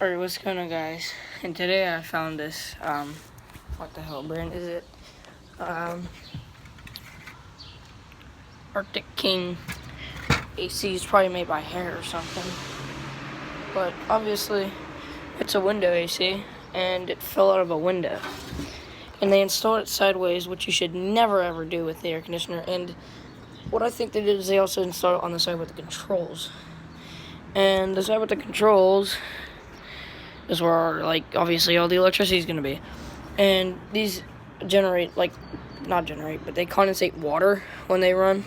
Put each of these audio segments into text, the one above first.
Alright, what's going on, guys? And today I found this, what the hell brand is it? Arctic King AC is probably made by Hair or something. But obviously, it's a window AC, and it fell out of a window. And they installed it sideways, which you should never ever do with the air conditioner. And what I think they did is they also installed it on the side with the controls. And the side with the controls is where, like, obviously all the electricity is going to be. And these generate, like, not generate, but they condensate water when they run.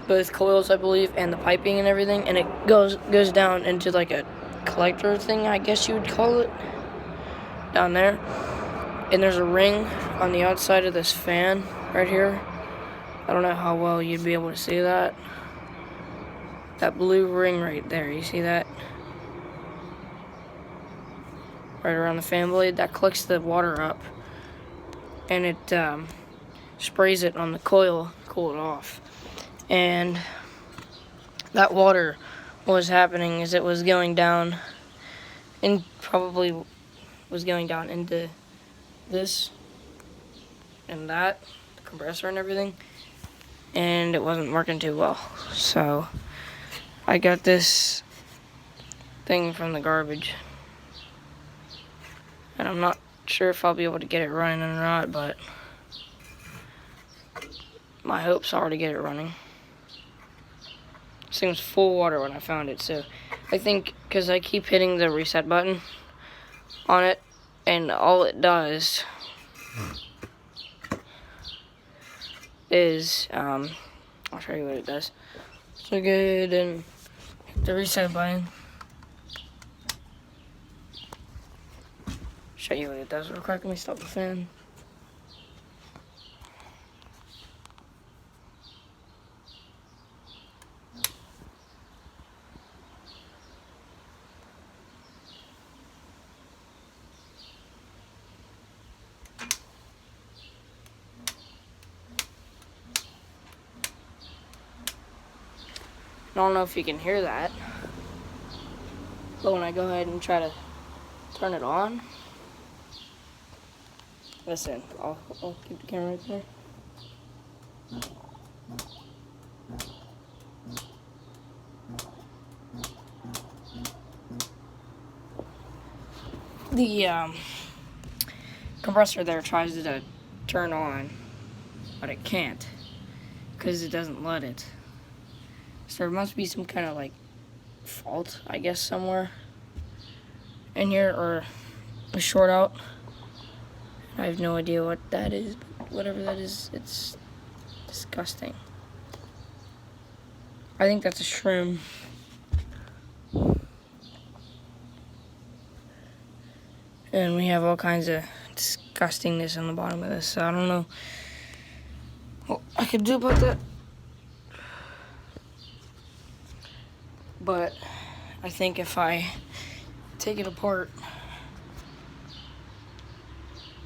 Both coils, I believe, and the piping and everything. And it goes down into, like, a collector thing, I guess you would call it, down there. And there's a ring on the outside of this fan right here. I don't know how well you'd be able to see that. That blue ring right there, you see that? Right around the fan blade, that collects the water up. And it sprays it on the coil, cool it off. And that water, what was happening is it was going down, and probably was going down into this and that, the compressor and everything, and it wasn't working too well. So I got this thing from the garbage, and I'm not sure if I'll be able to get it running or not, but my hopes are to get it running. This thing was full water when I found it, so I think because I keep hitting the reset button on it, and all it does is, I'll show you what it does. So go ahead and hit the reset button. Show you what it does real quick. Let me stop the fan. I don't know if you can hear that, but when I go ahead and try to turn it on, listen, I'll keep the camera right there. The compressor there tries to turn on, but it can't because it doesn't let it. So there must be some kind of like fault, I guess, somewhere in here, or a short out. I have no idea what that is, but whatever that is, it's disgusting. I think that's a shroom. And we have all kinds of disgustingness on the bottom of this, so I don't know what I could do about that. But I think if I take it apart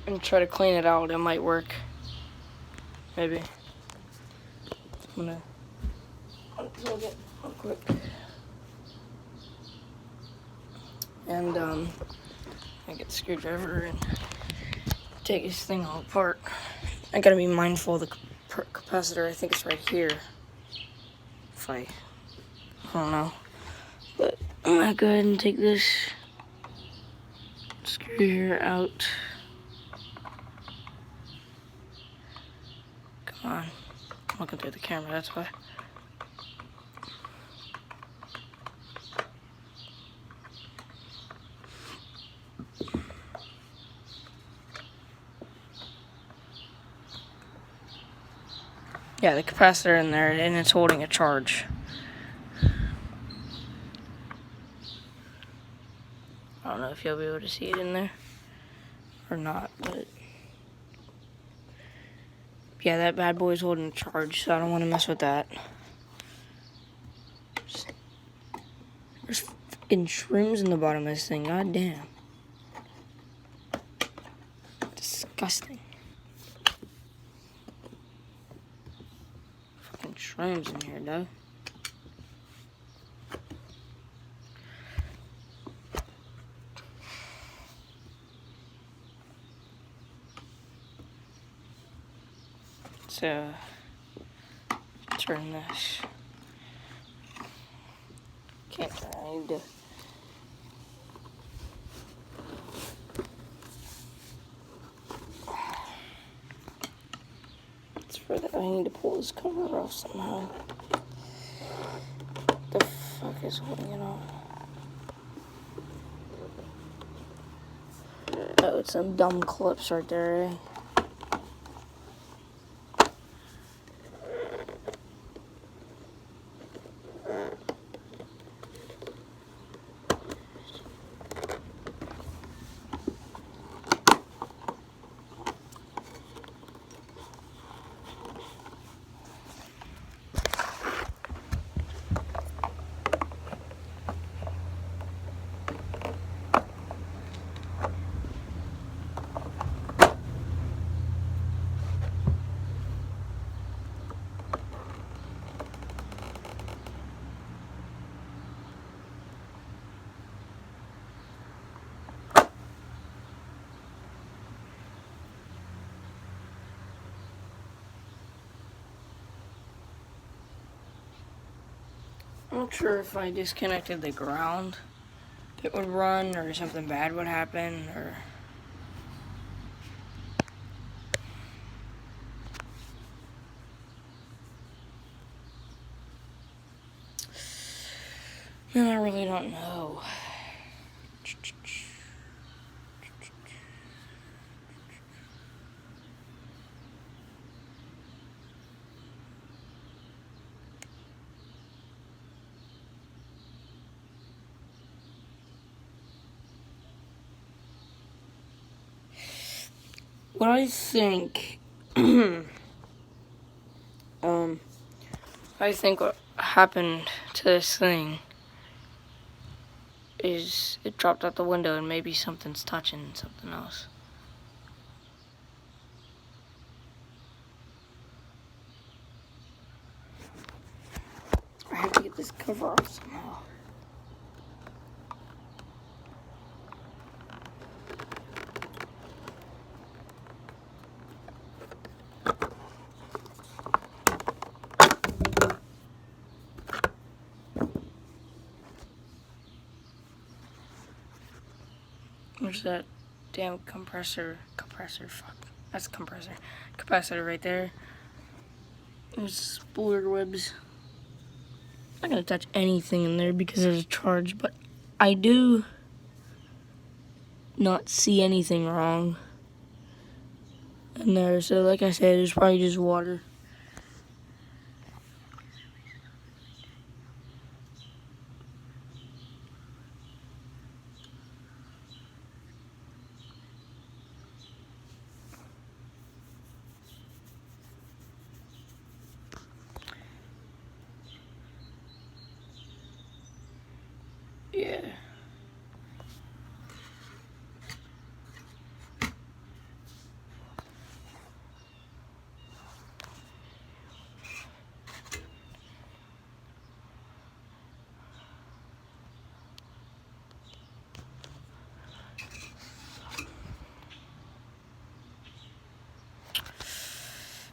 and try to clean it out, it might work. Maybe. I'm gonna unplug it real quick. And I get the screwdriver and take this thing all apart. I gotta be mindful of the capacitor. I think it's right here. If I don't know. But I'm gonna go ahead and take this screw here out. Come on. I'm looking through the camera, that's why. Yeah, the capacitor in there, and it's holding a charge. I don't know if you'll be able to see it in there or not, but yeah, that bad boy's holding a charge, so I don't want to mess with that. There's fucking shrooms in the bottom of this thing, god damn. Disgusting. Fucking shrooms in here, though. let's turn this. Can't turn it. I need to. It's for that. I need to pull this cover off somehow. What the fuck is holding it on? Oh, it's some dumb clips right there, eh? I'm not sure if I disconnected the ground, it would run, or something bad would happen, or... And I really don't know. What I think, I think what happened to this thing is it dropped out the window and maybe something's touching something else. I have to get this cover off somehow. Where's that damn compressor, fuck, that's compressor, capacitor right there. There's spooler webs. I'm not gonna touch anything in there because there's a charge, but I do not see anything wrong in there. So like I said, it's probably just water. Yeah.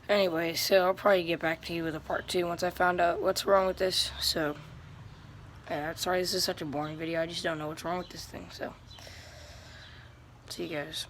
Anyway, so I'll probably get back to you with a part 2 once I found out what's wrong with this. So, sorry this is such a boring video. I just don't know what's wrong with this thing. So, see you guys.